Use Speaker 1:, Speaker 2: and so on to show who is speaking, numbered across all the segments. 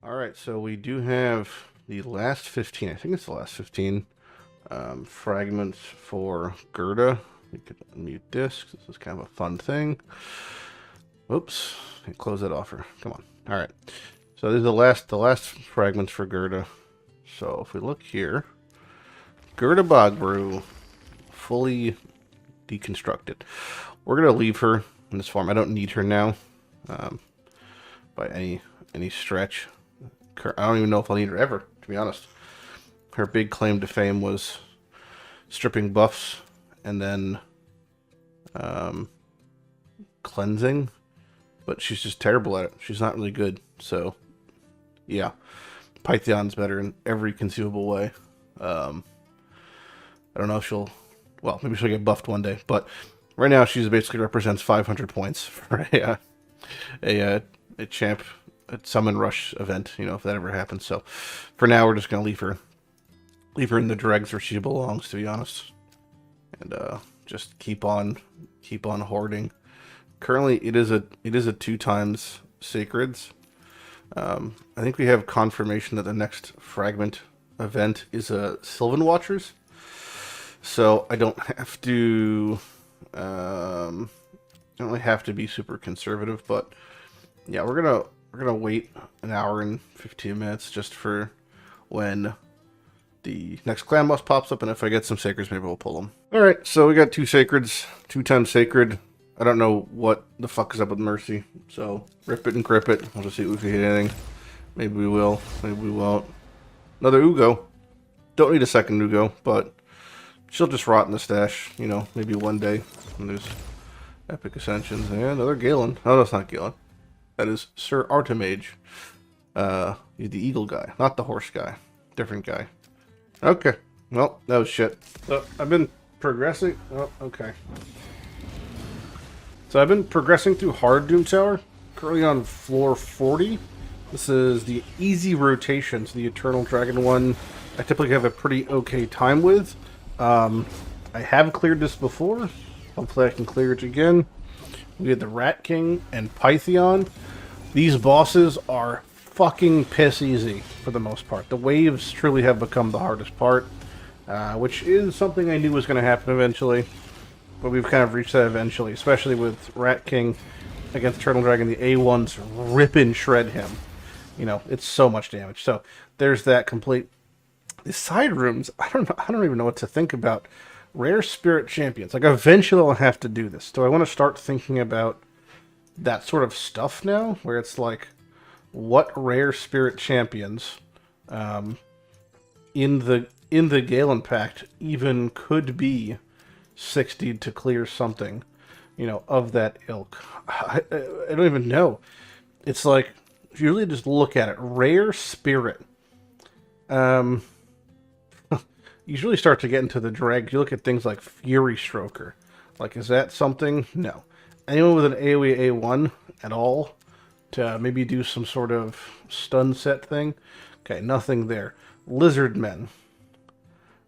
Speaker 1: Alright, so we do have the last 15, I think it's the last 15 fragments for Gerda. We could unmute this, 'cause this is kind of a fun thing. Oops, close that offer. Come on. Alright, so these are the last fragments for Gerda. So if we look here, Gerda Bog Brew, fully deconstructed. We're going to leave her in this form. I don't need her now by any stretch. I don't even know if I'll need her ever, to be honest. Her big claim to fame was stripping buffs and then cleansing, but she's just terrible at it. She's not really good, so yeah. Pythion's better in every conceivable way. I don't know if she'll, well, maybe she'll get buffed one day, but right now she basically represents 500 points for a champ, a summon rush event, you know, if that ever happens. So for now, we're just gonna leave her in the dregs where she belongs, to be honest, and just keep on hoarding. Currently, it is a 2 times sacreds. I think we have confirmation that the next fragment event is a Sylvan Watchers, so I don't have to. I don't really have to be super conservative, but yeah, we're gonna wait an hour and 15 minutes just for when the next clan boss pops up, and if I get some sacreds, maybe we'll pull them. Alright, so we got 2 sacreds, 2 times sacred. I don't know what the fuck is up with Mercy, so rip it and grip it. We'll just see if we can hit anything. Maybe we will, maybe we won't. Another Ugo. Don't need a second Ugo, but she'll just rot in the stash, you know, maybe one day when there's epic ascensions. And another Gaellen. Oh, that's not Gaellen. That is Sir Artemage. He's the eagle guy, not the horse guy. Different guy. Okay. Well, that was shit. So, I've been progressing. Oh, okay. So, I've been progressing through Hard Doom Tower. Currently on floor 40. This is the easy rotation. So, the Eternal Dragon one, I typically have a pretty okay time with. I have cleared this before. Hopefully, I can clear it again. We had the Rat King and Python. These bosses are fucking piss easy for the most part. The waves truly have become the hardest part, which is something I knew was going to happen eventually, but we've kind of reached that eventually, especially with Rat King against Eternal Dragon. The A1s rip and shred him. You know, it's so much damage. So there's that complete. The side rooms, I don't even know what to think about. Rare Spirit Champions. Like, eventually I'll have to do this. Do I want to start thinking about that sort of stuff now? Where it's like, what Rare Spirit Champions in the Gaellen Pact even could be 60 to clear something, you know, of that ilk? I don't even know. It's like, if you really just look at it, Rare Spirit. You really start to get into the drag. You look at things like Fury Stroker. Like, is that something? No. Anyone with an AoE A1 at all to maybe do some sort of stun set thing? Okay, nothing there. Lizard Men.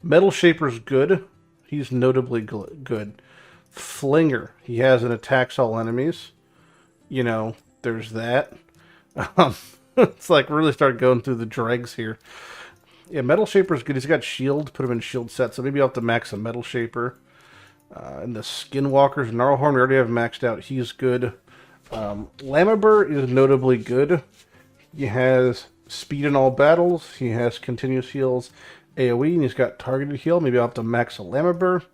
Speaker 1: Metal Shaper's good. He's notably good. Flinger. He has an attacks all enemies. You know, there's that. It's like really start going through the dregs here. Yeah, Metal Shaper's good. He's got shield. Put him in shield set, so maybe I'll have to max a Metal Shaper. And the Skinwalkers, Gnarlhorn, we already have maxed out. He's good. Lamabur is notably good. He has speed in all battles. He has continuous heals AoE, and he's got targeted heal. Maybe I'll have to max a Lamabur.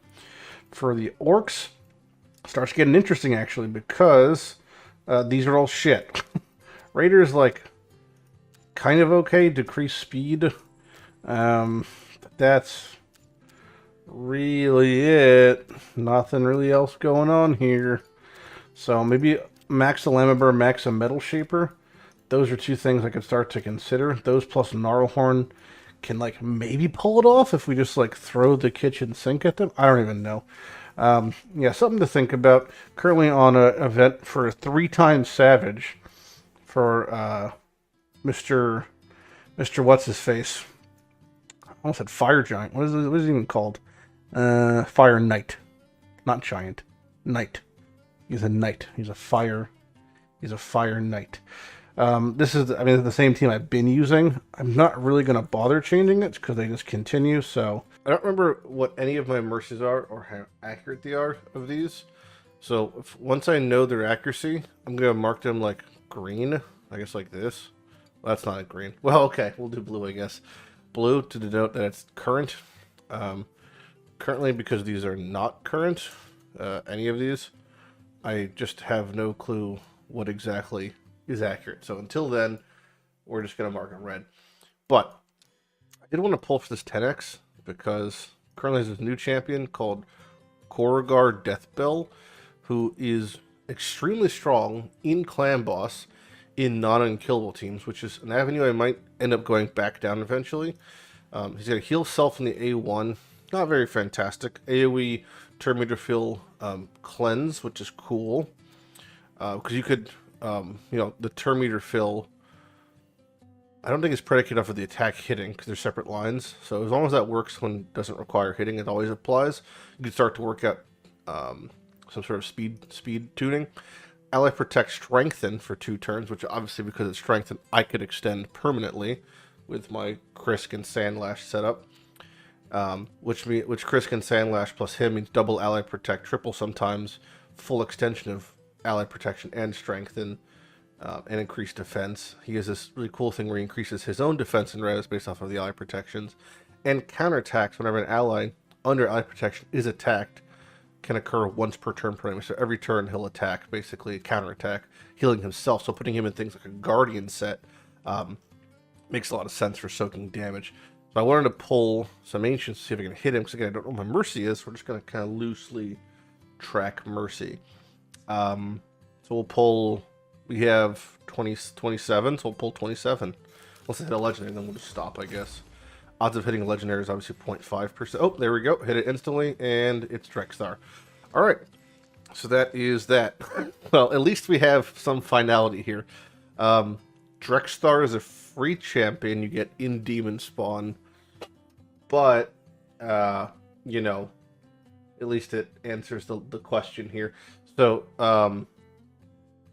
Speaker 1: For the Orcs, starts getting interesting, actually, because these are all shit. Raiders, like, kind of okay. Decrease speed. That's really it. Nothing really else going on here. So maybe max a Lamabur, max a Metal Shaper. Those are 2 things I could start to consider. Those plus Gnarlhorn can, like, maybe pull it off if we just, like, throw the kitchen sink at them. I don't even know. Yeah, something to think about. Currently on an event for a 3 times Savage for Mr. What's his face. I almost said Fire Giant. What is it even called? Fire Knight. Not Giant. Knight. He's a knight. He's a fire knight. This is, I mean, the same team I've been using. I'm not really going to bother changing it because they just continue. So I don't remember what any of my mercies are or how accurate they are of these. So once I know their accuracy, I'm going to mark them like green. I guess like this. Well, that's not a green. Well, okay, we'll do blue, I guess. Blue to denote that it's current. Currently, because these are not current, any of these, I just have no clue what exactly is accurate. So until then, we're just going to mark it red. But I did want to pull for this 10x because currently there's this new champion called Korrigar Deathbell, who is extremely strong in clan boss in non-unkillable teams, which is an avenue I might end up going back down eventually. He's got to heal self in the A1. Not very fantastic. AoE turn meter fill cleanse, which is cool. Because you could, you know, the turn meter fill, I don't think it's predicated off of the attack hitting because they're separate lines. So as long as that works when it doesn't require hitting, it always applies. You can start to work out some sort of speed tuning. Ally Protect Strengthen for 2 turns, which obviously because it's Strengthen, I could extend permanently with my Krisk and Sandlash setup. Which Krisk and Sandlash plus him means double Ally Protect, triple sometimes, full extension of Ally Protection and Strengthen, and increased defense. He has this really cool thing where he increases his own defense and res based off of the ally protections, and counterattacks whenever an ally under ally protection is attacked can occur once per turn per enemy. So every turn he'll attack, basically a counterattack, healing himself. So putting him in things like a Guardian set makes a lot of sense for soaking damage. So I wanted to pull some Ancients to see if I can hit him, because again, I don't know what my Mercy is, so we're just going to kind of loosely track Mercy. So we'll pull, we have 27, so we'll pull 27. Unless I hit a Legendary, then we'll just stop, I guess. Odds of hitting a Legendary is obviously 0.5%. Oh, there we go. Hit it instantly, and it's Drexthar. Alright, so that is that. Well, at least we have some finality here. Drexthar is a free champion you get in Demon Spawn, but, you know, at least it answers the question here. So,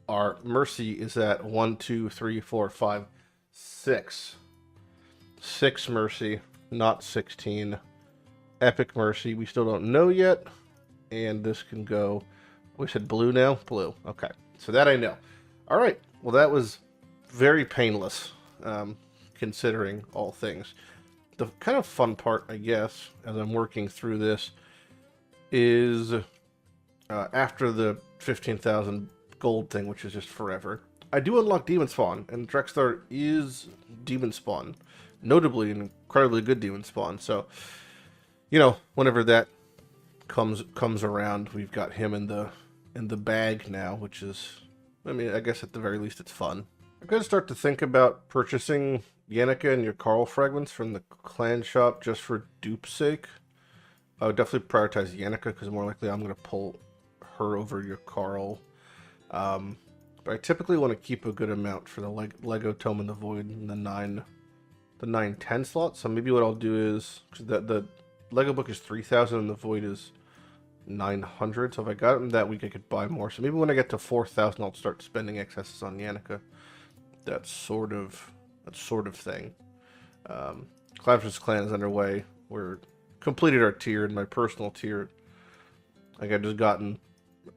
Speaker 1: our Mercy is at 1, 2, 3, 4, 5, 6. 6 Mercy, not 16. Epic Mercy, we still don't know yet. And this can go, we said blue now? Blue, okay. So that I know. Alright, well that was very painless, considering all things. The kind of fun part, I guess, as I'm working through this, is after the 15,000 gold thing, which is just forever, I do unlock Demon Spawn, and Drexthar is Demon Spawn. Notably an incredibly good Demon Spawn. So, you know, whenever that comes around, we've got him in the bag now, which is, I mean, I guess at the very least it's fun. I'm going to start to think about purchasing Yannicka and your Carl fragments from the clan shop just for dupe's sake. I would definitely prioritize Yannicka because more likely I'm going to pull her over your Carl. But I typically want to keep a good amount for the Lego Tome in the Void and the 910 slot. So maybe what I'll do is, cause the Lego book is 3,000 and the Void is 900. So if I got them that week, I could buy more. So maybe when I get to 4,000, I'll start spending excesses on Yannicka. That sort of thing. Clash vs. Clan is underway. We're completed our tier, and my personal tier, like I've just gotten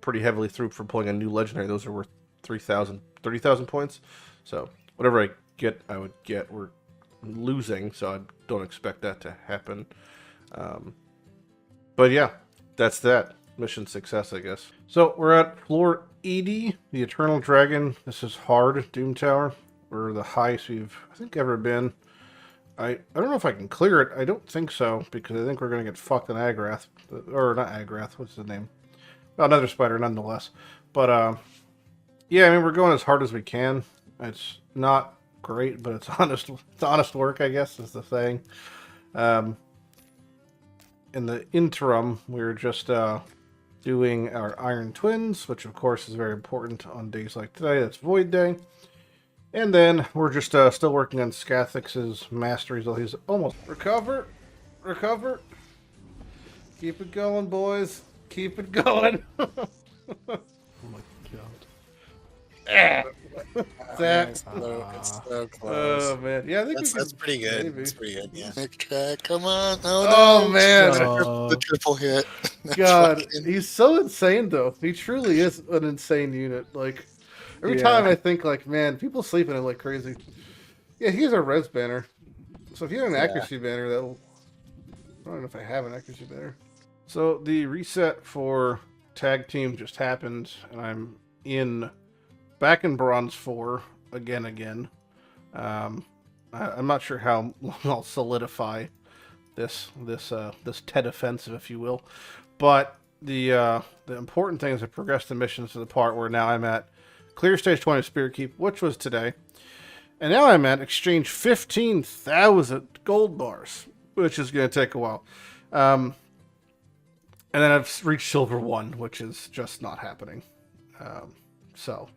Speaker 1: pretty heavily through for pulling a new legendary. Those are worth 30,000 points. So whatever I get, I would get. We're losing, so I don't expect that to happen. But yeah, that's that. Mission success, I guess. So we're at floor 80, the Eternal Dragon. This is hard, Doom Tower. We're the highest we've, I think, ever been. I don't know if I can clear it. I don't think so, because I think we're going to get fucked in Agrath. Or not Agrath, what's the name? Well, another spider, nonetheless. But, yeah, I mean, we're going as hard as we can. It's not great, but it's honest work, I guess, is the thing. In the interim, we're just doing our Iron Twins, which of course is very important on days like today. That's Void Day. And then we're just still working on Scathix's masteries. He's almost recover. Keep it going, boys. Keep it going. Oh my god. That.
Speaker 2: It's so
Speaker 1: Oh
Speaker 2: close.
Speaker 1: man, yeah, I think
Speaker 2: That's pretty good.
Speaker 1: maybe.
Speaker 2: That's pretty good. Yeah. Nick track. Come on. Oh
Speaker 1: Oh
Speaker 2: no.
Speaker 1: man,
Speaker 2: The triple hit.
Speaker 1: God,
Speaker 2: Fucking,
Speaker 1: he's so insane though. He truly is an insane unit. Like every
Speaker 3: Yeah.
Speaker 1: time I think, like, man, people sleep in it like crazy. Yeah, he's a res banner. So if you have an
Speaker 2: Yeah.
Speaker 1: accuracy banner, that'll. I don't know if I have an accuracy banner. So the reset for tag team just happened, and I'm back in bronze 4 again. I'm not sure how long I'll solidify this TED offensive, if you will, but the important thing is I progressed the missions to the part where now I'm at clear stage 20 of Spirit Keep, which was today, and now I'm at exchange 15,000 gold bars, which is going to take a while. And then I've reached silver 1, which is just not happening. So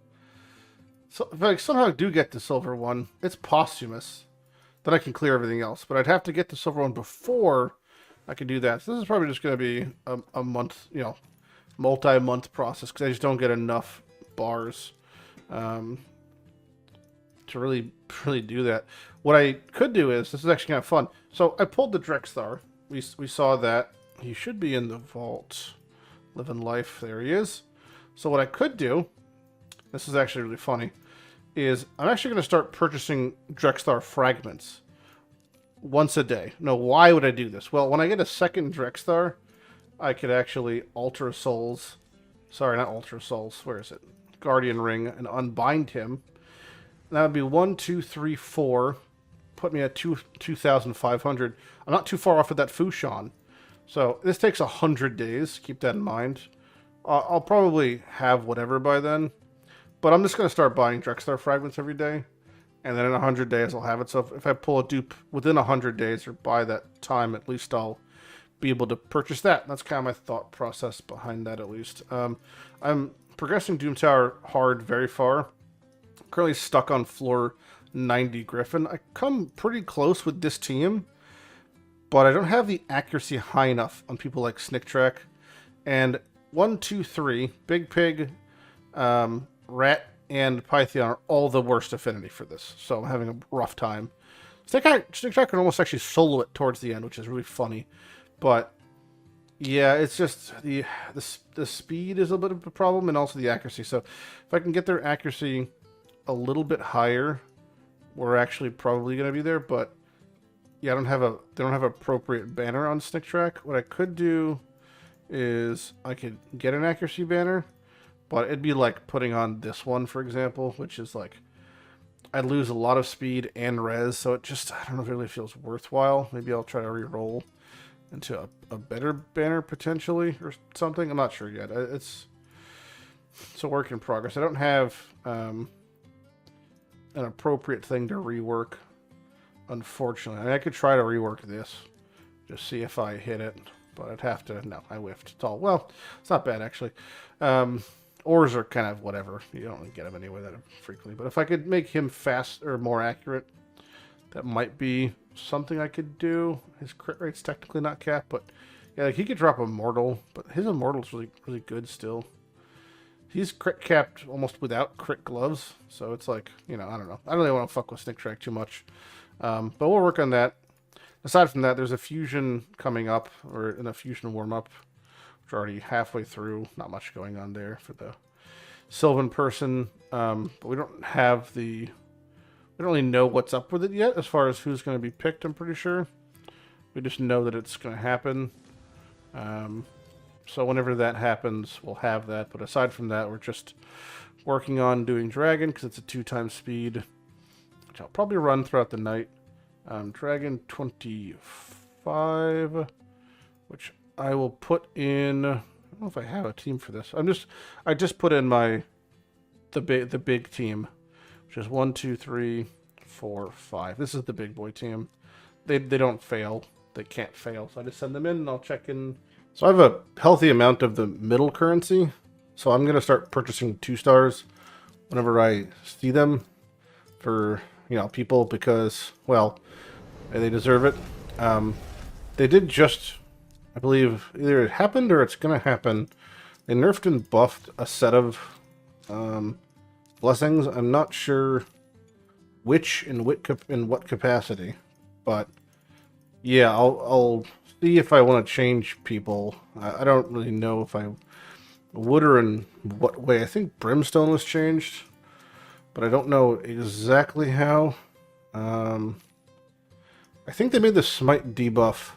Speaker 1: if I somehow do get to silver 1, it's posthumous. Then I can clear everything else. But I'd have to get to silver 1 before I can do that. So this is probably just going to be a month, multi-month process because I just don't get enough bars to really do that. What I could do is, this is actually kind of fun. So I pulled the Drexthar. We saw that. He should be in the vault. Living life. There he is. So what I could do, this is actually really funny, is I'm actually going to start purchasing Drexthar fragments once a day. No, why would I do this? Well, when I get a second Drexthar, I could actually Ultra Souls. Sorry, not Ultra Souls. Where is it? Guardian Ring and unbind him. That would be 1, 2, 3, 4. Put me at 2,500. I'm not too far off of that Fushan. So this takes 100 days. Keep that in mind. I'll probably have whatever by then. But I'm just going to start buying Drexthar fragments every day. And then in 100 days I'll have it. So if I pull a dupe within 100 days or by that time, at least I'll be able to purchase that. That's kind of my thought process behind that, at least. I'm progressing Doom Tower hard very far. Currently stuck on floor 90 Griffin. I come pretty close with this team, but I don't have the accuracy high enough on people like Snicktrack. And 1, 2, 3, Big Pig, Rat, and Python are all the worst affinity for this. So I'm having a rough time. Snicktrack can almost actually solo it towards the end, which is really funny. But yeah, it's just the speed is a bit of a problem, and also the accuracy. So if I can get their accuracy a little bit higher, we're actually probably going to be there. But yeah, they don't have appropriate banner on Snicktrack. What I could do is I could get an accuracy banner, but it'd be like putting on this one, for example, which is like I'd lose a lot of speed and res, so it just, I don't know if it really feels worthwhile. Maybe I'll try to re-roll into a better banner potentially or something. I'm not sure yet. It's a work in progress. I don't have an appropriate thing to rework, unfortunately. I mean, I could try to rework this, just see if I hit it, but I'd have to, no, I whiffed. It's all, well, it's not bad actually. Ores are kind of whatever. You don't really get them anyway that frequently, but if I could make him fast or more accurate, that might be something I could do. His crit rate's technically not capped, but yeah, like he could drop Immortal, but his Immortal's really, really good still. He's crit capped almost without crit gloves, so it's like, I don't know. I don't really want to fuck with Snicktrack too much, but we'll work on that. Aside from that, there's a fusion coming up, or in a fusion warm-up. We're already halfway through. Not much going on there for the Sylvan person, but we don't really know what's up with it yet as far as who's going to be picked, I'm pretty sure. We just know that it's going to happen. So whenever that happens, we'll have that. But aside from that, we're just working on doing Dragon, because it's a 2x speed, which I'll probably run throughout the night. Dragon 25, which I will put in, I don't know if I have a team for this. I just put in the big team, which is 1, 2, 3, 4, 5. This is the big boy team. They don't fail. They can't fail. So I just send them in and I'll check in. So I have a healthy amount of the middle currency. So I'm going to start purchasing 2-stars whenever I see them for, people, because, well, they deserve it. They did just, I believe, either it happened or it's going to happen. They nerfed and buffed a set of blessings. I'm not sure which in what capacity, but yeah, I'll see if I want to change people. I don't really know if I would or in what way. I think Brimstone was changed, but I don't know exactly how. I think they made the smite debuff.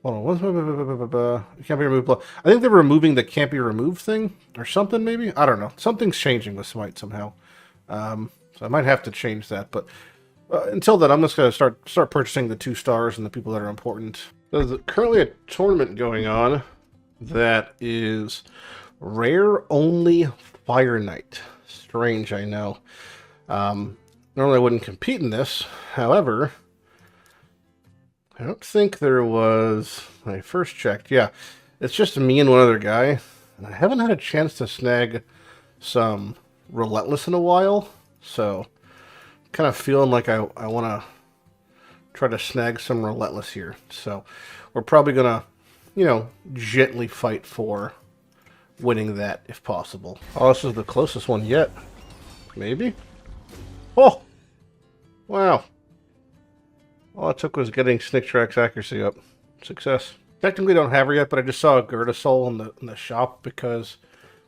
Speaker 1: Hold on, it can't be removed. I think they're removing the can't be removed thing or something. Maybe, I don't know. Something's changing with smite somehow. So I might have to change that. But until then, I'm just gonna start purchasing the 2 stars and the people that are important. There's currently a tournament going on that is rare only Fire Knight. Strange, I know. Normally I wouldn't compete in this. However, I don't think there was, when I first checked, yeah, it's just me and one other guy, and I haven't had a chance to snag some Relentless in a while, so kind of feeling like I want to try to snag some Relentless here. So we're probably going to, you know, gently fight for winning that if possible. Oh, this is the closest one yet. Maybe? Oh! Wow. All it took was getting Snick Track's accuracy up. Success. Technically don't have her yet, but I just saw a Gerda soul in the shop because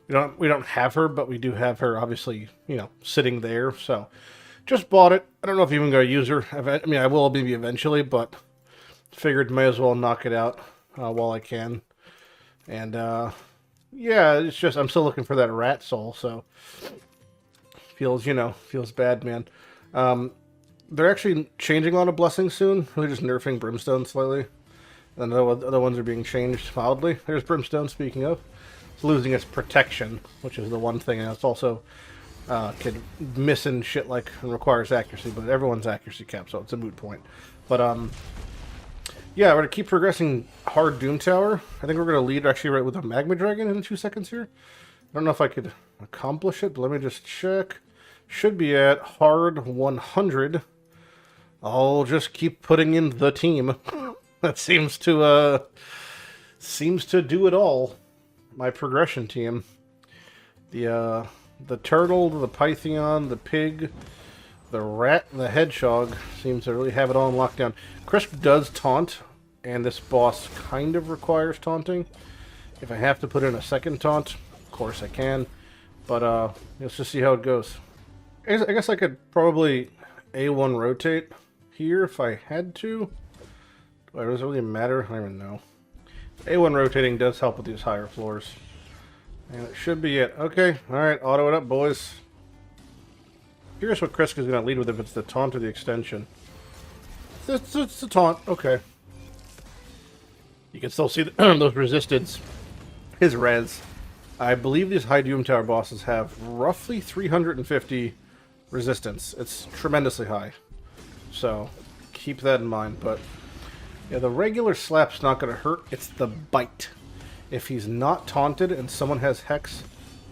Speaker 1: we don't have her, but we do have her obviously, you know, sitting there. So just bought it. I don't know if I'm even going to use her. I mean, I will maybe eventually, but figured may as well knock it out while I can. And yeah, it's just I'm still looking for that rat soul, so feels bad, man. They're actually changing a lot of blessings soon. They're just nerfing Brimstone slightly. And the other ones are being changed mildly. There's Brimstone, speaking of. It's losing its protection, which is the one thing. And it's also can miss and shit like and requires accuracy, but everyone's accuracy cap, so it's a moot point. But yeah, we're going to keep progressing hard Doom Tower. I think we're going to lead actually right with a Magma Dragon in 2 seconds here. I don't know if I could accomplish it, but let me just check. Should be at hard 100. I'll just keep putting in the team. That seems to do it all. My progression team. The turtle, the Python, the pig, the rat, and the hedgehog seems to really have it all in lockdown. Crisp does taunt, and this boss kind of requires taunting. If I have to put in a second taunt, of course I can. But let's just see how it goes. I guess I could probably A1 rotate here if I had to. Does it really matter? I don't even know. A1 rotating does help with these higher floors. And it should be it. Okay, alright, auto it up, boys. Curious what Chris is going to lead with, if it's the taunt or the extension. It's the taunt, okay. You can still see those resistance. His res. I believe these high Doom Tower bosses have roughly 350 resistance. It's tremendously high. So, keep that in mind. But, yeah, the regular slap's not going to hurt. It's the bite. If he's not taunted and someone has Hex,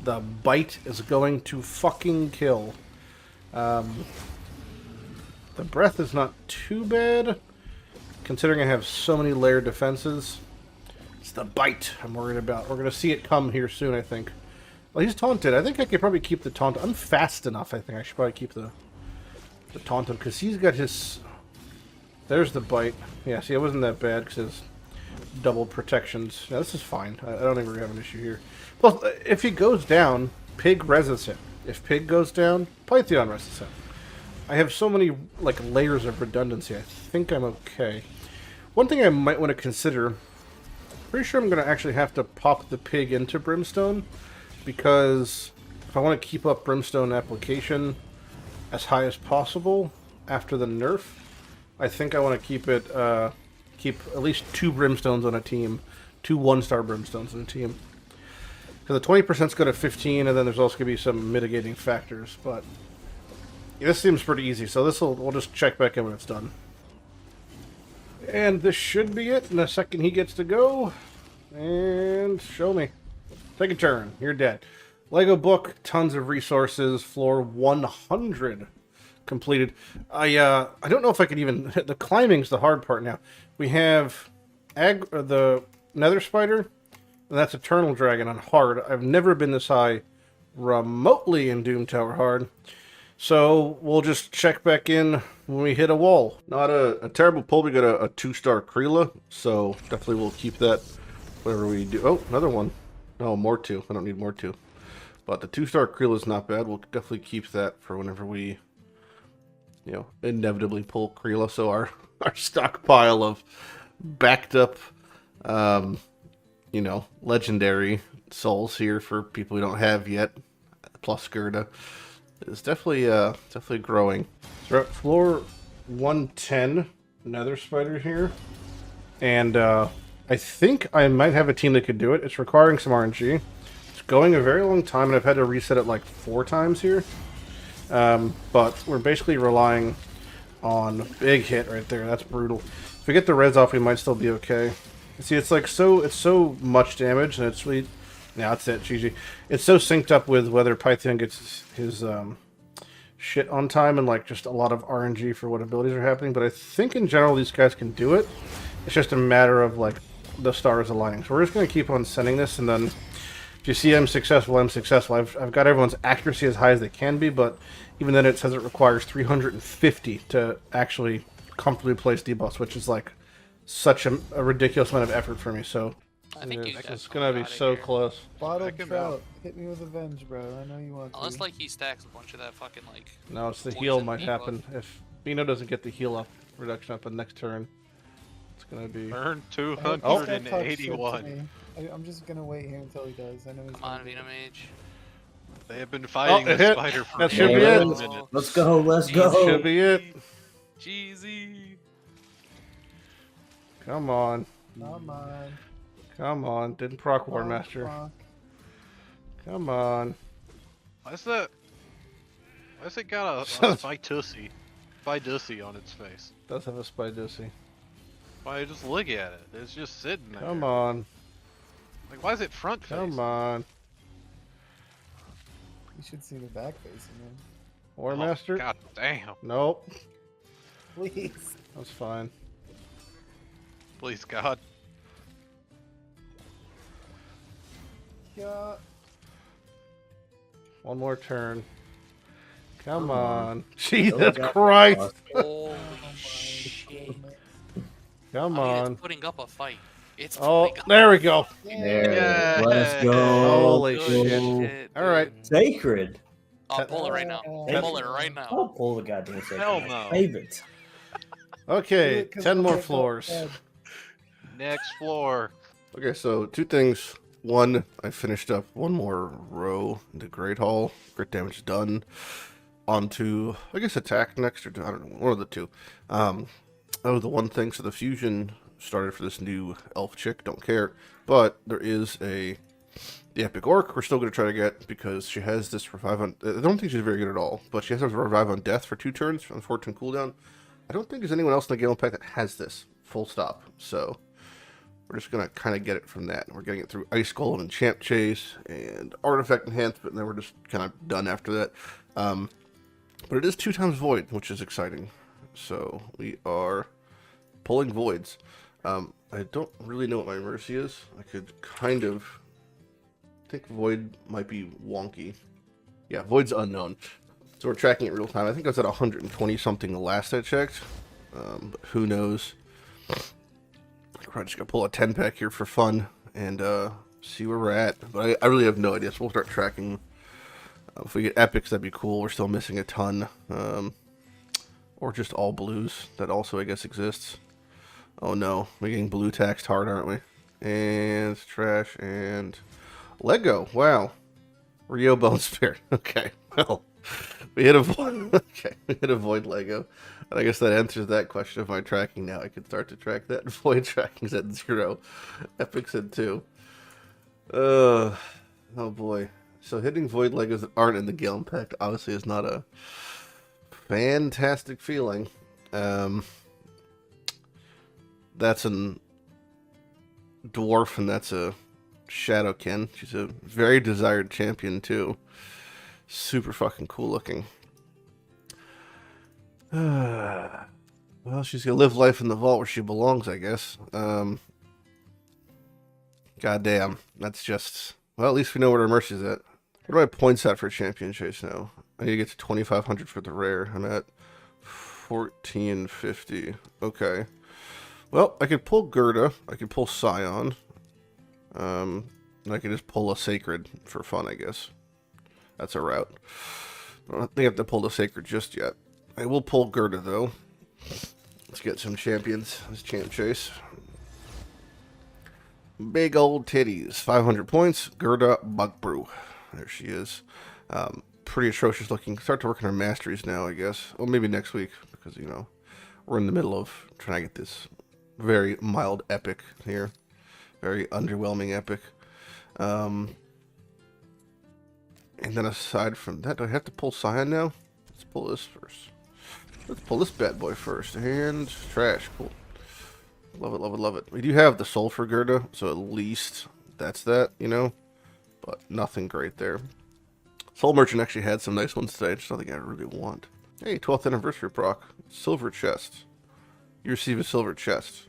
Speaker 1: the bite is going to fucking kill. The breath is not too bad, considering I have so many layered defenses. It's the bite I'm worried about. We're going to see it come here soon, I think. Well, he's taunted. I think I could probably keep the taunt. I'm fast enough, I think. I should probably keep the taunt him, because he's got his... There's the bite. Yeah, see, it wasn't that bad, because his double protections. Yeah, this is fine. I don't think we're going to have an issue here. Plus, if he goes down, Pig reses him. If Pig goes down, Python reses him. I have so many like layers of redundancy. I think I'm okay. One thing I might want to consider... Pretty sure I'm going to actually have to pop the Pig into Brimstone, because if I want to keep up Brimstone application as high as possible after the nerf, I think I want to keep it, keep at least 2 Brimstones on a team, 2 1-star Brimstones on a team. Because the 20% is going to 15, and then there's also going to be some mitigating factors, but yeah, this seems pretty easy, so we'll just check back in when it's done. And this should be it in a second he gets to go. And show me. Take a turn. You're dead. Lego book, tons of resources, floor 100 completed. I don't know if I could even... The climbing's the hard part now. We have the Nether Spider, and that's Eternal Dragon on hard. I've never been this high remotely in Doom Tower Hard. So we'll just check back in when we hit a wall. Not a terrible pull. We got a 2-star Kreela, so definitely we'll keep that whenever we do. Oh, another one. No, more 2. I don't need more 2. But the 2-star Kreela is not bad. We'll definitely keep that for whenever we, inevitably pull Kreela. So our stockpile of backed up, legendary souls here for people we don't have yet, plus Gerda, is definitely growing. So we're at floor 110, Nether Spider here, and I think I might have a team that could do it. It's requiring some RNG. It's going a very long time, and I've had to reset it like 4 times here. But we're basically relying on big hit right there. That's brutal. If we get the reds off, we might still be okay. See, it's like so much damage, and it's really, yeah, that's it, GG. It's so synced up with whether Python gets his shit on time and like just a lot of RNG for what abilities are happening. But I think in general these guys can do it. It's just a matter of like the stars aligning. So we're just gonna keep on sending this, and then if you see I'm successful, I'm successful. I've got everyone's accuracy as high as they can be, but even then it says it requires 350 to actually comfortably place debuffs, which is like such a ridiculous amount of effort for me. So
Speaker 3: I think
Speaker 1: it's gonna be so close.
Speaker 4: Bottled trout, hit me with revenge, bro. I know you want to.
Speaker 3: Unless like he stacks a bunch of that fucking like.
Speaker 1: No, it's the
Speaker 3: poison
Speaker 1: heal might
Speaker 3: debuff.
Speaker 1: happen if Bino doesn't get the heal up reduction up in next turn. It's gonna be.
Speaker 5: Earn
Speaker 4: I hope this guy talks shit to
Speaker 5: 281.
Speaker 4: me. I'm just gonna wait here until he does. I know he's
Speaker 3: Come on,
Speaker 4: gonna do
Speaker 3: Vino
Speaker 4: it.
Speaker 3: Mage.
Speaker 5: They have been fighting
Speaker 1: it
Speaker 5: the
Speaker 1: hit.
Speaker 5: spider for
Speaker 1: That should be
Speaker 5: 11
Speaker 1: it.
Speaker 5: minutes.
Speaker 6: Let's go, let's
Speaker 1: That
Speaker 6: go.
Speaker 1: should be it.
Speaker 3: Jeezy.
Speaker 1: Come on,
Speaker 4: Not mine.
Speaker 1: come on. Didn't proc War Master. Come on.
Speaker 5: Why is it got a Fidussy on its face?
Speaker 1: Does have a Spidussy.
Speaker 5: Why just look at it? It's just sitting there.
Speaker 1: Come on,
Speaker 5: Like, why is it front face?
Speaker 1: come on.
Speaker 4: You should see the back facing him.
Speaker 1: War
Speaker 5: Oh,
Speaker 1: Master.
Speaker 5: God damn.
Speaker 1: Nope,
Speaker 4: Please.
Speaker 1: that's fine.
Speaker 5: Please, God.
Speaker 4: Yeah.
Speaker 1: One more turn. Come
Speaker 6: Come
Speaker 1: on.
Speaker 6: on.
Speaker 1: Jesus Christ.
Speaker 3: Holy shit.
Speaker 1: Come
Speaker 3: I mean,
Speaker 1: on.
Speaker 3: it's putting up a fight. It's
Speaker 1: Oh,
Speaker 3: putting up
Speaker 1: there we go.
Speaker 6: There,
Speaker 5: Yeah.
Speaker 6: let's go.
Speaker 1: Holy
Speaker 3: good
Speaker 1: shit.
Speaker 3: shit.
Speaker 1: All right.
Speaker 3: dude.
Speaker 6: Sacred.
Speaker 3: I'll pull it right now.
Speaker 4: Hey.
Speaker 3: Pull it right now.
Speaker 6: I'll pull the goddamn sacred.
Speaker 5: Hell no.
Speaker 6: Save it.
Speaker 1: Okay, 10 more floors.
Speaker 5: Next floor.
Speaker 1: Okay, so 2 things. One, I finished up 1 more row in the Great Hall. Crit damage done. On to, I guess, attack next, or I don't know, one of the 2. Oh, the one thing, so the fusion started for this new elf chick, don't care. But there is the Epic Orc we're still going to try to get, because she has this revive on, I don't think she's very good at all, but she has a revive on death for 2 turns on 4-turn cooldown. I don't think there's anyone else in the Gaellen Pact that has this, full stop, so we're just going to kind of get it from that. We're getting it through Ice Golem and Champ Chase and Artifact Enhancement, and then we're just kind of done after that. But it is 2 times Void, which is exciting. So we are pulling Voids. I don't really know what my Mercy is. I could kind of think Void might be wonky. Yeah, Void's unknown. So we're tracking it real time. I think I was at 120 something the last I checked. But who knows? I'm just gonna pull a 10 pack here for fun and see where we're at. But I really have no idea. So we'll start tracking. If we get epics, that'd be cool. We're still missing a ton. Or just all blues. That also, I guess, exists. Oh no, we're getting blue taxed hard, aren't we? And trash and Lego. Wow. Rio Bone Spirit. Okay. Well, we hit a void. Okay, we hit a void Lego. And I guess that answers that question of my tracking now. I can start to track that. Void tracking's at 0. Epic's at 2. Oh boy. So hitting void Legos that aren't in the Gaellen Pact obviously is not a fantastic feeling. That's a dwarf, and that's a Shadowkin. She's a very desired champion too. Super fucking cool looking. Well, she's gonna live life in the vault where she belongs, I guess. Goddamn, that's just, well, at least we know where her mercy's at. What are my points at for champion chase now? I need to get to 2,500 for the rare. I'm at 1450. Okay. Well, I could pull Gerda. I could pull Scion. And I could just pull a Sacred for fun, I guess. That's a route. I don't think I have to pull the Sacred just yet. I will pull Gerda, though. Let's get some champions. This champ chase. Big old titties. 500 points. Gerda Bugbrew. There she is. Pretty atrocious looking. Start to work on her masteries now, I guess. Well, maybe next week, because, you know, we're in the middle of trying to get this very mild epic here. Very underwhelming epic. And then aside from that, do I have to pull Scion now? Let's pull this first. Let's pull this bad boy first. And trash. Cool. Love it, love it, love it. We do have the soul for Gerda, so at least that's that, you know? But nothing great there. Soul Merchant actually had some nice ones today, just nothing I really want. Hey, 12th anniversary proc. Silver chest. You receive a silver chest.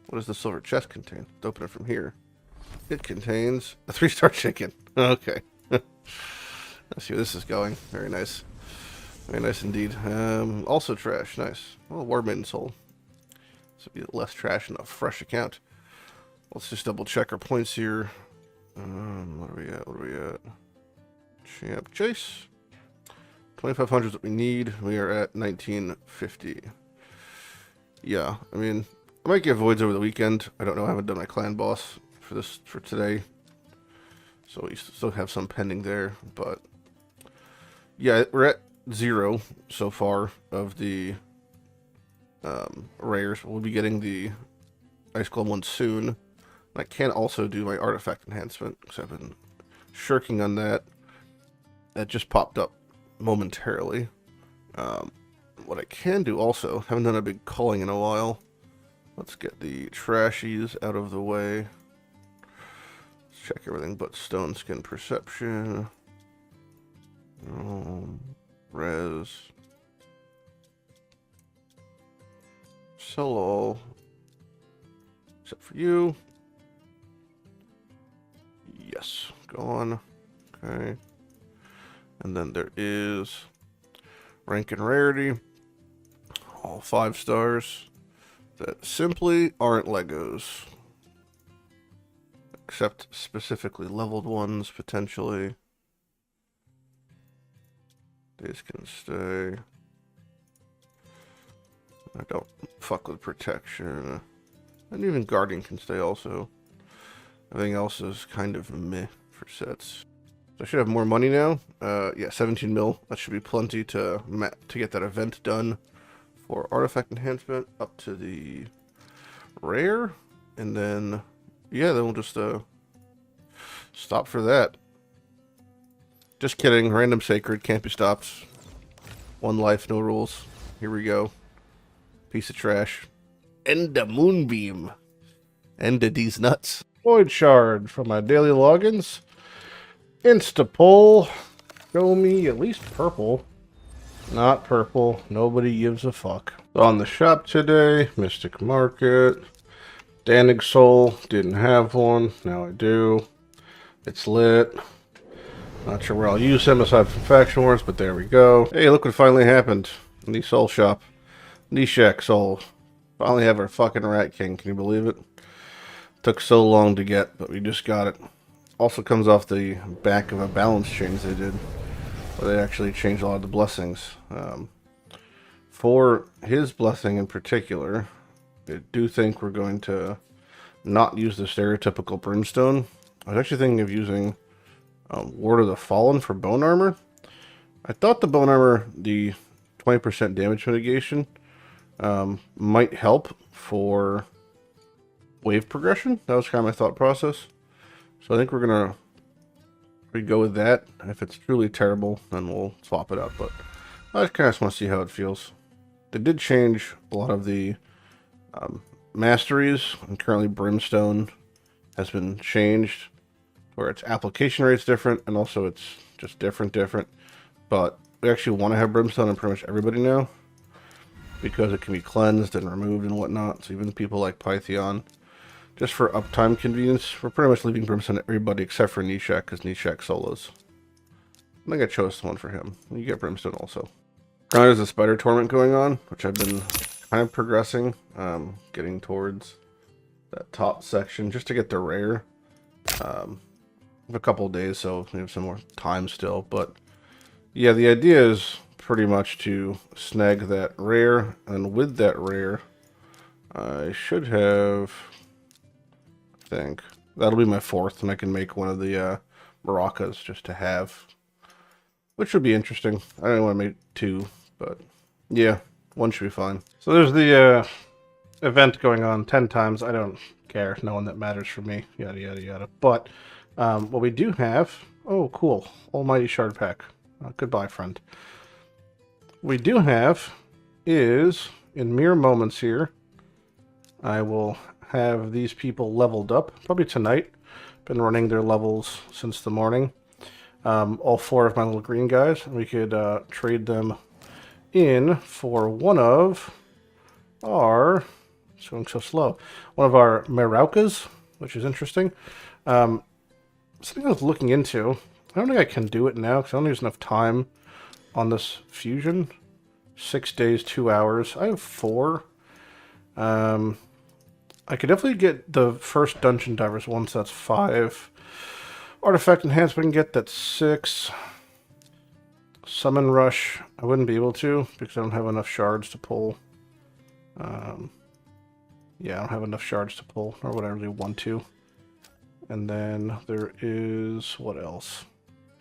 Speaker 1: What does the silver chest contain? Let's open it from here. It contains a 3-star chicken. Okay. Let's see where this is going. Very nice. Very nice indeed. Also trash. Nice. Oh, War Maiden Soul. This would be less trash in a fresh account. Let's just double check our points here. What are we at? What are we at? Champ chase. 2,500 is what we need. We are at 1950. Yeah, I mean, I might get voids over the weekend. I don't know. I haven't done my clan boss for today, so we still have some pending there. But yeah, we're at 0 so far of the rares. We'll be getting the Ice Golem one soon. I can also do my artifact enhancement because I've been shirking on that. That just popped up momentarily. What I can do also, haven't done a big culling in a while. Let's get the trashies out of the way. Let's check everything but Stone Skin Perception. Res. Sell all. Except for you. Yes. Gone. Okay. And then there is rank and rarity. All 5 stars. That simply aren't Legos. Except specifically leveled ones, potentially. These can stay. I don't fuck with protection. And even guardian can stay also. Everything else is kind of meh for sets. So I should have more money now. Yeah, 17 mil. That should be plenty to get that event done for artifact enhancement up to the rare. And then, yeah, then we'll just stop for that. Just kidding. Random Sacred can't be stopped. 1 life, no rules. Here we go. Piece of trash. End the Moonbeam. End of these nuts. Void Shard from my daily logins. Insta pull. Show me at least purple. Not purple. Nobody gives a fuck. On the shop today, Mystic Market. Danig Soul. Didn't have one. Now I do. It's lit. Not sure where I'll use him aside from Faction Wars, but there we go. Hey, look what finally happened in the Soul Shop. Nishak Soul. Finally have our fucking Rat King. Can you believe it? Took so long to get, but we just got it. Also comes off the back of a balance change they did, where they actually changed a lot of the blessings. For his blessing in particular, I do think we're going to not use the stereotypical Brimstone. I was actually thinking of using Ward of the Fallen for bone armor. I thought the bone armor, the 20% damage mitigation, might help for wave progression. That was kind of my thought process. So I think we're going to go with that. If it's truly terrible, then we'll swap it out. But I just kind of want to see how it feels. They did change a lot of the masteries, and currently Brimstone has been changed, where its application rate's different, and also it's just different. But we actually want to have Brimstone in pretty much everybody now, because it can be cleansed and removed and whatnot. So even people like Pytheon, just for uptime convenience, we're pretty much leaving Brimstone to everybody except for Nishak, because Nishak solos. I think I chose the one for him. You get Brimstone also. Currently there's a spider tournament going on, which I've been kind of progressing, getting towards that top section just to get the rare. A couple of days, so we have some more time still. But yeah, the idea is pretty much to snag that rare, and with that rare, I should have, I think, that'll be my 4th, and I can make one of the maracas just to have, which would be interesting. I don't want to make 2, but yeah, 1 should be fine. So there's the event going on 10 times. I don't care. No one that matters for me. Yada, yada, yada. But what we do have... Oh, cool. Almighty Shard Pack. Goodbye, friend. We do have is, in mere moments here, I will have these people leveled up. Probably tonight. Been running their levels since the morning. All 4 of my little green guys. We could trade them in for one of our... It's going so slow. One of our maracas, which is interesting. Something I was looking into. I don't think I can do it now because I don't use enough time on this fusion. 6 days, 2 hours. I have 4. I could definitely get the first Dungeon Divers once. That's 5. Artifact Enhancement I can get. That's 6. Summon Rush. I wouldn't be able to because I don't have enough shards to pull. Yeah, I don't have enough shards to pull, or would I really want to. And then there is, what else?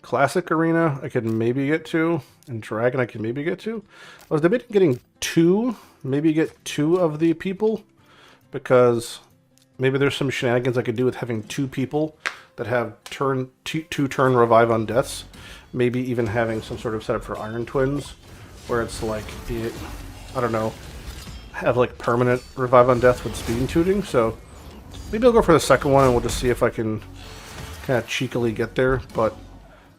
Speaker 1: Classic Arena I could maybe get to, and Dragon I could maybe get to. I was debating getting 2, maybe get 2 of the people, because maybe there's some shenanigans I could do with having 2 people that have two turn revive on deaths. Maybe even having some sort of setup for Iron Twins, where it's like, I don't know, have like permanent revive on death with speed and tooting. So maybe I'll go for the second one and we'll just see if I can kind of cheekily get there. But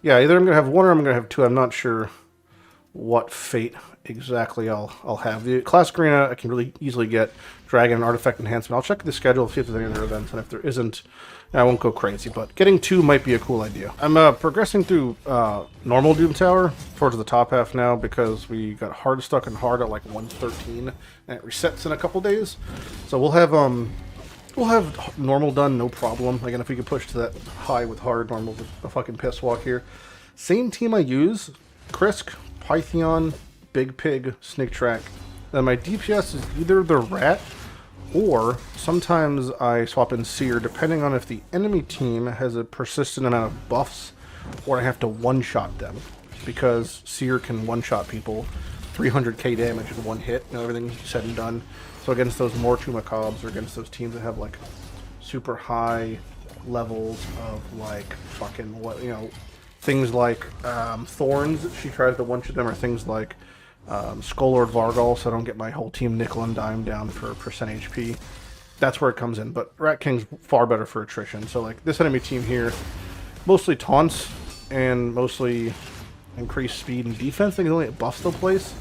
Speaker 1: yeah, either I'm going to have 1 or I'm going to have 2. I'm not sure what fate exactly I'll have. The Classic Arena I can really easily get. Dragon and Artifact Enhancement. I'll check the schedule, see if there's any other events, and if there isn't, I won't go crazy. But getting 2 might be a cool idea. I'm progressing through normal Doom Tower towards the top half now because we got hard stuck and hard at like 113, and it resets in a couple days. So we'll have normal done, no problem. Again, if we could push to that high with hard, normal with a fucking piss walk here. Same team I use: Krisk, Python, Big Pig, Snake Track. Then my DPS is either the Rat, or sometimes I swap in Seer, depending on if the enemy team has a persistent amount of buffs, or I have to one-shot them. Because Seer can one-shot people, 300k damage in 1 hit, and everything said and done. So against those Mortu Macabres, or against those teams that have like super high levels of like fucking, what, you know, things like Thorns, she tries to one-shot them, or things like Skullord Vargal, so I don't get my whole team nickel and dime down for percent HP. That's where it comes in. But Rat King's far better for attrition. So like this enemy team here, mostly taunts and mostly increased speed and defense. I think only buffs the place,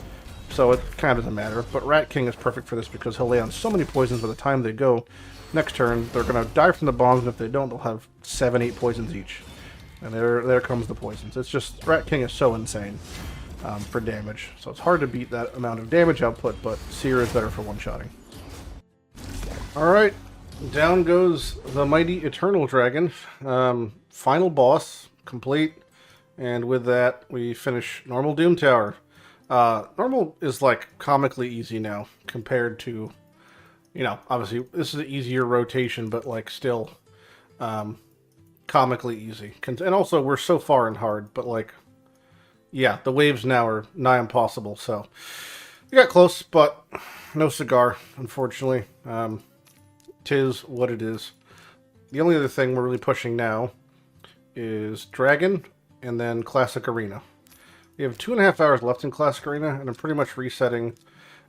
Speaker 1: so it kind of doesn't matter. But Rat King is perfect for this because he'll lay on so many poisons by the time they go. Next turn, they're going to die from the bombs, and if they don't, they'll have 7-8 poisons each. And there comes the poisons. It's just, Rat King is so insane. For damage, so it's hard to beat that amount of damage output, but Seer is better for one-shotting. Alright, down goes the mighty Eternal Dragon. Final boss complete, and with that we finish normal Doom Tower. Normal is like comically easy now compared to, you know, obviously this is an easier rotation, but like still comically easy. And also we're so far in hard, but like, yeah, the waves now are nigh impossible, so we got close, but no cigar, unfortunately. Tis what it is. The only other thing we're really pushing now is Dragon and then Classic Arena. We have 2.5 hours left in Classic Arena, and I'm pretty much resetting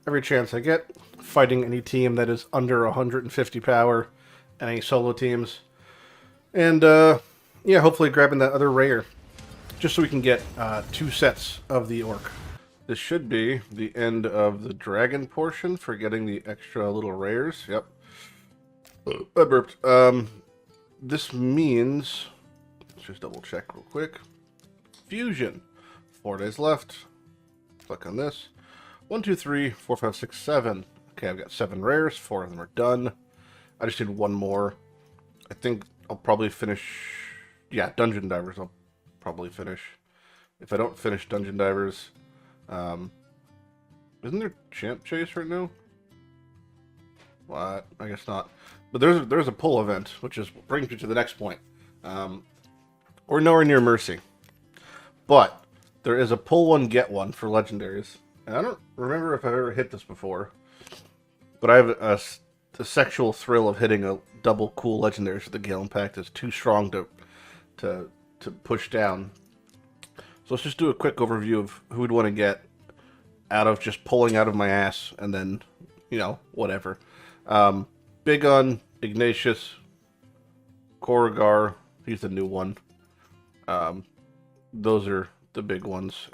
Speaker 1: every chance I get, fighting any team that is under 150 power, and any solo teams. And, yeah, hopefully grabbing that other rare, just so we can get 2 sets of the Orc. This should be the end of the Dragon portion for getting the extra little rares. Yep. I burped. This means, let's just double check real quick. Fusion. 4 days left. Click on this. 1, 2, 3, 4, 5, 6, 7. Okay, I've got 7 rares. 4 of them are done. I just need one more. I think I'll probably finish... Yeah, Dungeon Divers I'll probably finish. If I don't finish Dungeon Divers... isn't there Champ Chase right now? What? I guess not. But there's a pull event, which brings me to the next point. We're nowhere near Mercy. But there is a pull one, get one for legendaries. And I don't remember if I've ever hit this before. But I have the sexual thrill of hitting a double cool legendaries with the Gaellen Pact is too strong to push down. So let's just do a quick overview of who we'd want to get out of just pulling out of my ass and then, you know, whatever. Big on Ignatius, Korrigar, he's the new one. Those are the big ones.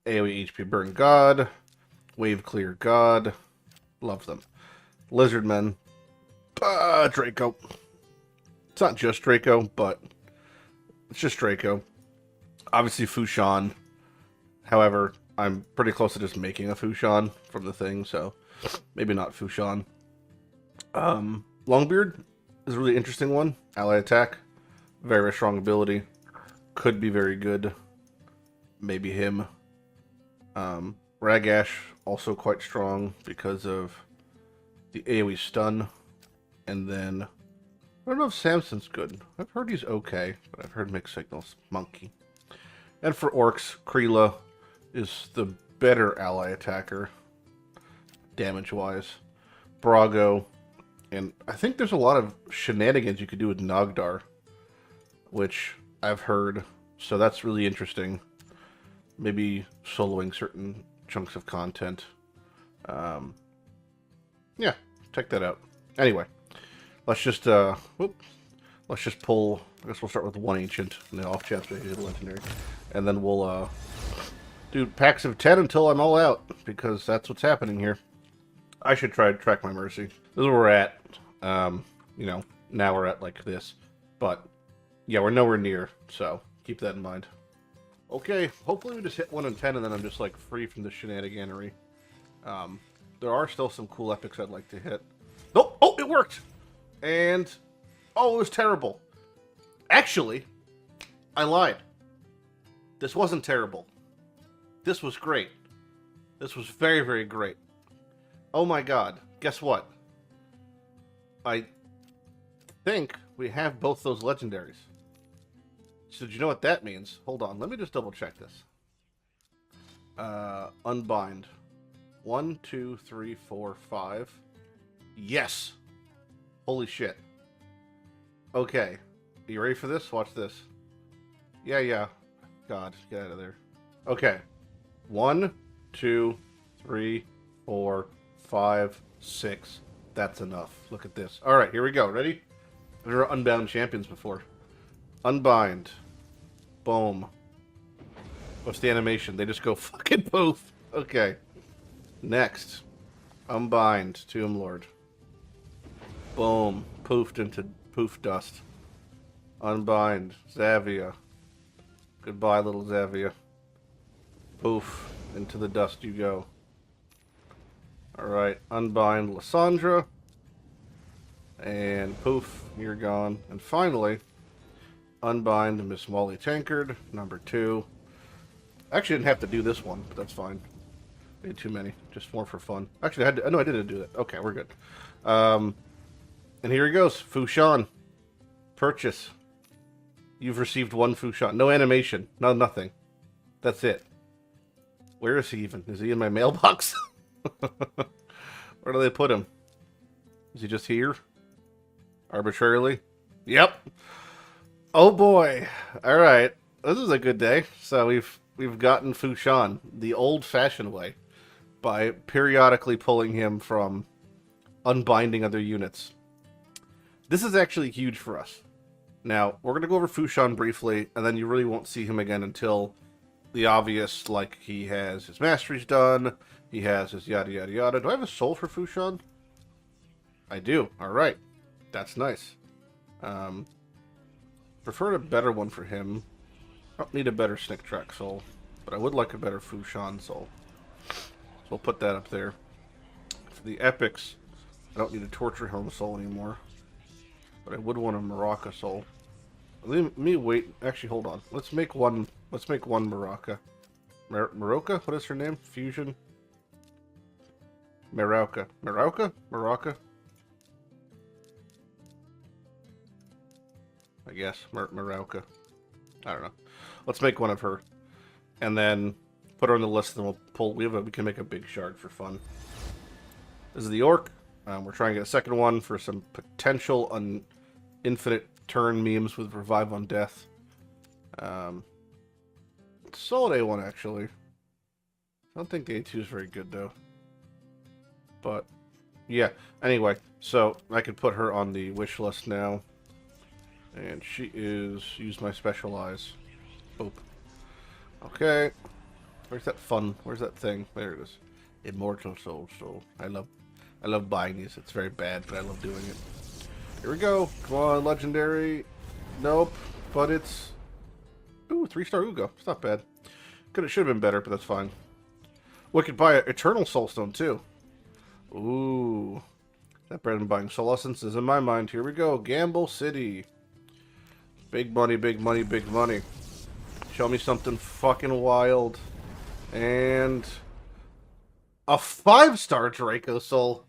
Speaker 1: AoE HP Burn God, Wave Clear God, love them. Lizardmen, Draco. It's not just Draco, but it's just Draco. Obviously Fushan. However, I'm pretty close to just making a Fushan from the thing, so maybe not Fushan. Longbeard is a really interesting one. Ally attack, very strong ability. Could be very good. Maybe him. Ragash, also quite strong because of the AoE stun. And then, I don't know if Samson's good. I've heard he's okay, but I've heard mixed signals. Monkey. And for Orcs, Kreela is the better ally attacker, damage-wise. Brago, and I think there's a lot of shenanigans you could do with Nogdar, which I've heard, so that's really interesting. Maybe soloing certain chunks of content. Yeah, check that out. Anyway, let's just pull. I guess we'll start with one ancient and the off chance we hit a legendary, and then we'll do packs of 10 until I'm all out, because that's what's happening here. I should try to track my mercy. This is where we're at. You know, now we're at like this, but yeah, we're nowhere near. So keep that in mind. Okay, hopefully we just hit 1 in 10 and then I'm just like free from the shenaniganery. There are still some cool epics I'd like to hit. Nope! Oh, it worked! And, oh, it was terrible. Actually, I lied. This wasn't terrible. This was great. This was very, very great. Oh my god. Guess what? I think we have both those legendaries. So do you know what that means? Hold on, let me just double check this. Unbind. 1, 2, 3, 4, 5. Yes! Holy shit. Okay. Are you ready for this? Watch this. Yeah. God, get out of there. Okay. 1, 2, 3, 4, 5, 6. That's enough. Look at this. Alright, here we go. Ready? I've never unbound champions before. Unbind. Boom. What's the animation? They just go fucking poof. Okay. Next. Unbind. Tomb Lord. Boom. Poofed into poof dust. Unbind. Zavia. Goodbye, little Zavia. Poof. Into the dust you go. Alright. Unbind Lysandra. And poof. You're gone. And finally, unbind Miss Molly Tankard. Number 2. Actually, I didn't have to do this one, but that's fine. I did too many. Just more for fun. Actually, I had to, no, I didn't do that. Okay, we're good. And here he goes. Fushan. Purchase. You've received 1 Fushan. No animation. No, nothing. That's it. Where is he even? Is he in my mailbox? Where do they put him? Is he just here? Arbitrarily? Yep. Oh boy. Alright. This is a good day. So we've gotten Fushan the old-fashioned way by periodically pulling him from unbinding other units. This is actually huge for us. Now, we're going to go over Fushan briefly, and then you really won't see him again until the obvious, like he has his masteries done, he has his yada yada yada. Do I have a soul for Fushan? I do. Alright. That's nice. Prefer a better one for him. I don't need a better Snick Track soul, but I would like a better Fushan soul. So we'll put that up there. For the epics, I don't need a Torture Helm soul anymore, but I would want a Maraca soul. Let me wait. Actually, hold on. Let's make one. Let's make one Maraca. Maroka? What is her name? Fusion. Marauka. Marauka? Maraca? I guess. Marauka. I don't know. Let's make one of her. And then put her on the list, and then we'll pull. We can make a big shard for fun. This is the Orc. We're trying to get a second one for some potential infinite turn memes with Revive on Death. Solid A1, actually. I don't think the A2 is very good, though. But, yeah. Anyway, so I could put her on the wish list now. And she is... Use my Specialize. Boop. Okay. Where's that fun? Where's that thing? There it is. Immortal Soul. I love buying these. It's very bad, but I love doing it. Here we go. Come on, Legendary. Nope. But it's... Ooh, 3-star Ugo. It's not bad. It should have been better, but that's fine. We could buy an Eternal Soulstone, too. Ooh. That better than buying Soul Essences in my mind. Here we go. Gamble City. Big money, big money, big money. Show me something fucking wild. And... a 5-star Draco Soul.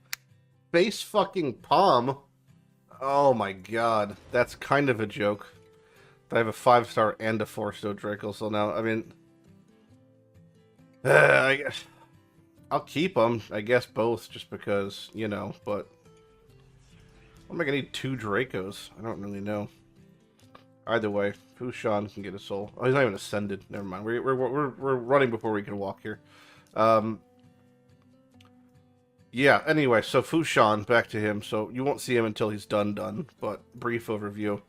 Speaker 1: Base fucking Palm. Oh my god. That's kind of a joke. I have a 5-star and a 4-star Draco Soul now. I mean... I guess... I'll keep them. I guess both, just because, you know, but... I'm gonna need 2 Dracos. I don't really know. Either way, Fushan can get a soul. Oh, he's not even ascended. Never mind. We're running before we can walk here. Yeah, anyway, so Fushan, back to him. So you won't see him until he's done, but brief overview.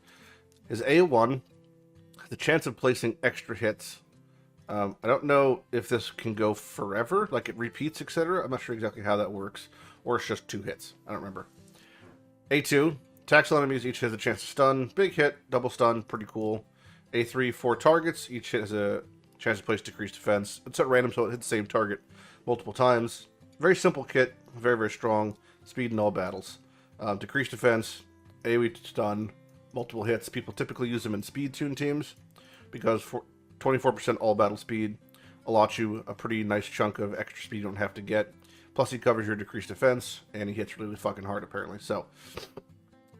Speaker 1: His A1 has the chance of placing extra hits. I don't know if this can go forever, like it repeats, etc. I'm not sure exactly how that works. Or it's just 2 hits. I don't remember. A2, attacks on enemies, each has a chance to stun. Big hit, double stun, pretty cool. A3, 4 targets, each hit has a chance to place decreased defense. It's at random, so it hits the same target multiple times. Very simple kit, very, very strong. Speed in all battles. Decreased defense, AoE stun, multiple hits. People typically use them in speed tune teams because for 24% all battle speed allots you a pretty nice chunk of extra speed you don't have to get. Plus he covers your decreased defense, and he hits really fucking hard apparently. So,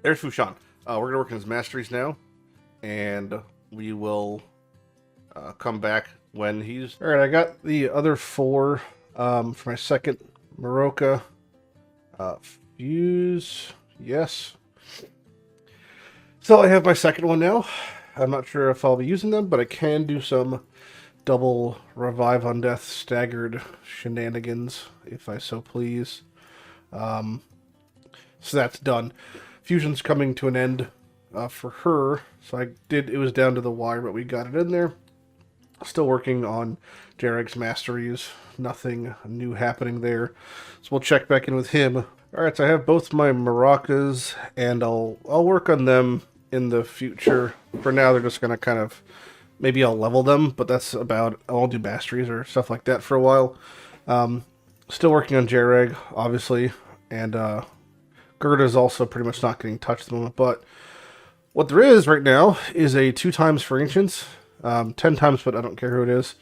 Speaker 1: there's Fushan. We're going to work on his masteries now, and we will come back when he's... Alright, I got the other 4 for my second Maroka. Fuse, yes. So I have my second one now. I'm not sure if I'll be using them, but I can do some double Revive on Death staggered shenanigans, if I so please. So that's done. Fusion's coming to an end for her. So it was down to the wire, but we got it in there. Still working on Jareg's masteries. Nothing new happening there. So we'll check back in with him. Alright, so I have both my maracas, and I'll work on them in the future. For now, they're just going to kind of... Maybe I'll level them, but that's about... I'll do masteries or stuff like that for a while. Still working on Jareg, obviously. And Gerda's also pretty much not getting touched at the moment. But what there is right now is a 2 times for Ancients. 10 times, but I don't care who it is.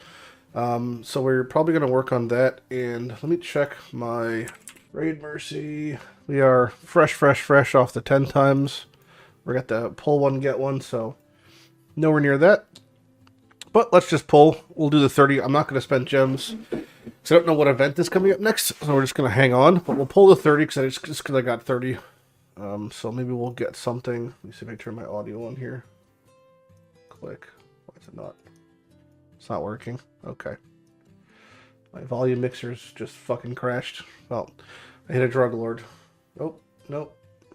Speaker 1: So we're probably going to work on that. And let me check my Raid Mercy. We are fresh off the 10 times. We're got the pull one, get one, so nowhere near that. But let's just pull. We'll do the 30. I'm not going to spend gems, because I don't know what event is coming up next, so we're just going to hang on. But we'll pull the 30, just because I got 30. So maybe we'll get something. Let me see if I turn my audio on here. Click. Why is it not? It's not working. Okay. My volume mixer's just fucking crashed. Well, I hit a drug lord. Nope.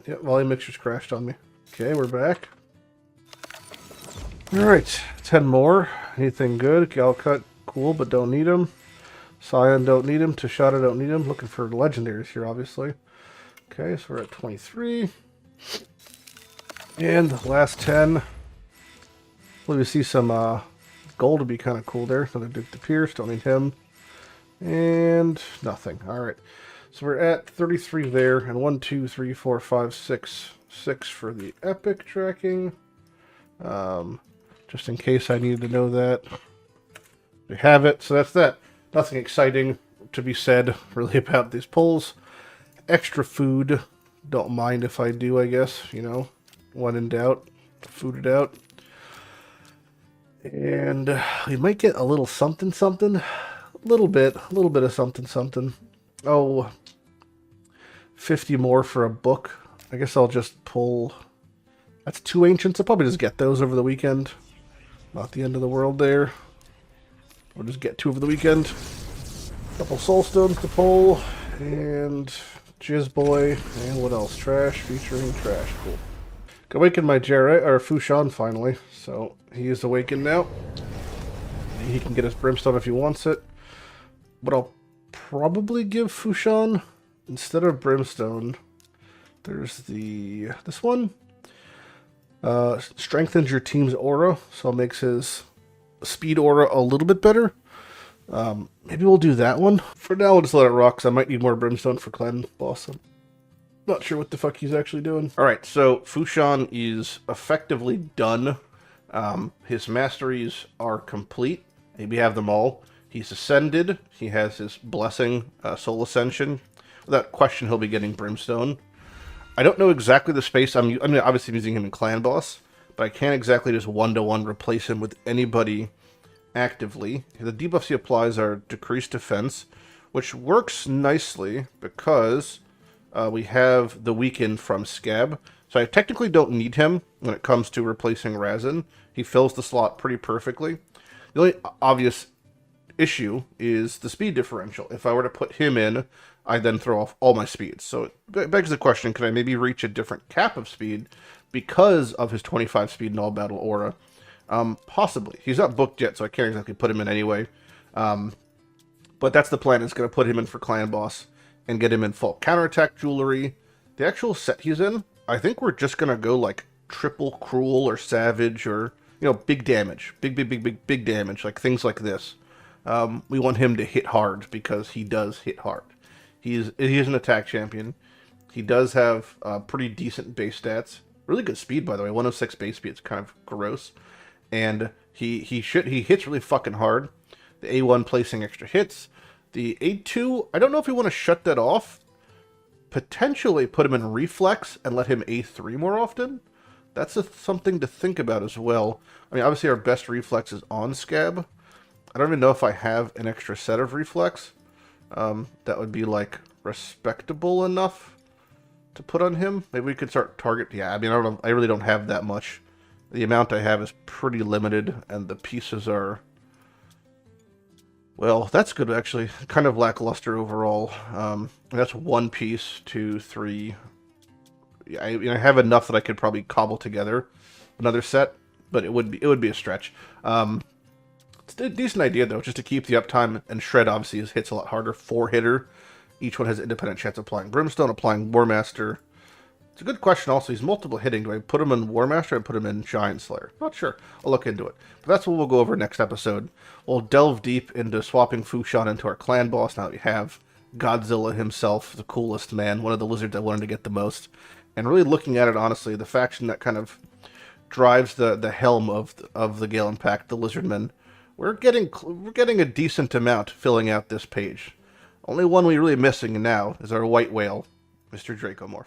Speaker 1: Yep, volume mixer's crashed on me. Okay, we're back. Alright, 10 more. Anything good? Galcut, cool, but don't need them. Scion, don't need him. Tashada, don't need him. Looking for legendaries here, obviously. Okay, so we're at 23. And the last 10. Let me see some gold would be kind of cool there. Another Duke de Pierce, don't need him. And nothing. Alright. So we're at 33 there, and 1, 2, 3, 4, 5, 6. 6 for the epic tracking. Just in case I needed to know that. We have it, so that's that. Nothing exciting to be said, really, about these pulls. Extra food. Don't mind if I do, I guess. You know, when in doubt, food it out. And we might get a little something something. A little bit of something something. Oh, 50 more for a book. I guess I'll just pull... That's 2 ancients. I'll probably just get those over the weekend. Not the end of the world there. We'll just get 2 over the weekend. Couple soul stones to pull. And Jizz Boy. And what else? Trash featuring trash. Cool. Can awaken my Gerda, or Fushan finally. So he is awakened now. He can get his brimstone if he wants it. But I'll probably give Fushan, instead of brimstone, there's this one. Strengthens your team's aura, so it makes his speed aura a little bit better. Maybe we'll do that one. For now, we'll just let it rock, because I might need more brimstone for clan boss. I'm not sure what the fuck he's actually doing. Alright, so Fushan is effectively done. His masteries are complete. Maybe have them all. He's ascended. He has his blessing, soul ascension. Without question, he'll be getting brimstone. I don't know exactly the space. I mean, obviously I'm using him in clan boss, but I can't exactly just one-to-one replace him with anybody actively. The debuffs he applies are decreased defense, which works nicely because we have the weaken from Scab. So I technically don't need him when it comes to replacing Razin. He fills the slot pretty perfectly. The only obvious issue is the speed differential. If I were to put him in, I then throw off all my speeds. So it begs the question, can I maybe reach a different cap of speed because of his 25 speed and all battle aura? Possibly. He's not booked yet, so I can't exactly put him in anyway. But that's the plan, is going to put him in for clan boss and get him in full counterattack jewelry. The actual set he's in, I think we're just going to go like triple cruel or savage or, you know, big damage. Big damage, like things like this. We want him to hit hard because he does hit hard. He is an attack champion. He does have pretty decent base stats. Really good speed, by the way. 106 base speed. It's kind of gross. And he hits really fucking hard. The A1 placing extra hits. The A2, I don't know if we want to shut that off. Potentially put him in reflex and let him A3 more often. That's something to think about as well. I mean, obviously our best reflex is on Scab. I don't even know if I have an extra set of reflex. That would be, like, respectable enough to put on him. Maybe we could start target... Yeah, I mean, I really don't have that much. The amount I have is pretty limited, and the pieces are... Well, that's good, actually. Kind of lackluster overall. That's 1 piece, 2, 3... Yeah, I have enough that I could probably cobble together another set, but it would be a stretch. It's a decent idea, though, just to keep the uptime, and Shred obviously hits a lot harder. 4-hitter. Each one has an independent chance of applying Brimstone, applying War Master. It's a good question also. He's multiple hitting. Do I put him in War Master or put him in Giant Slayer? Not sure. I'll look into it. But that's what we'll go over next episode. We'll delve deep into swapping Fushan into our clan boss now that we have Godzilla himself, the coolest man, one of the lizards I wanted to get the most. And really looking at it, honestly, the faction that kind of drives the helm of the Gaellen Pact, the Lizardmen. We're getting a decent amount filling out this page. Only one we're really missing now is our white whale, Mr. Dracomorph.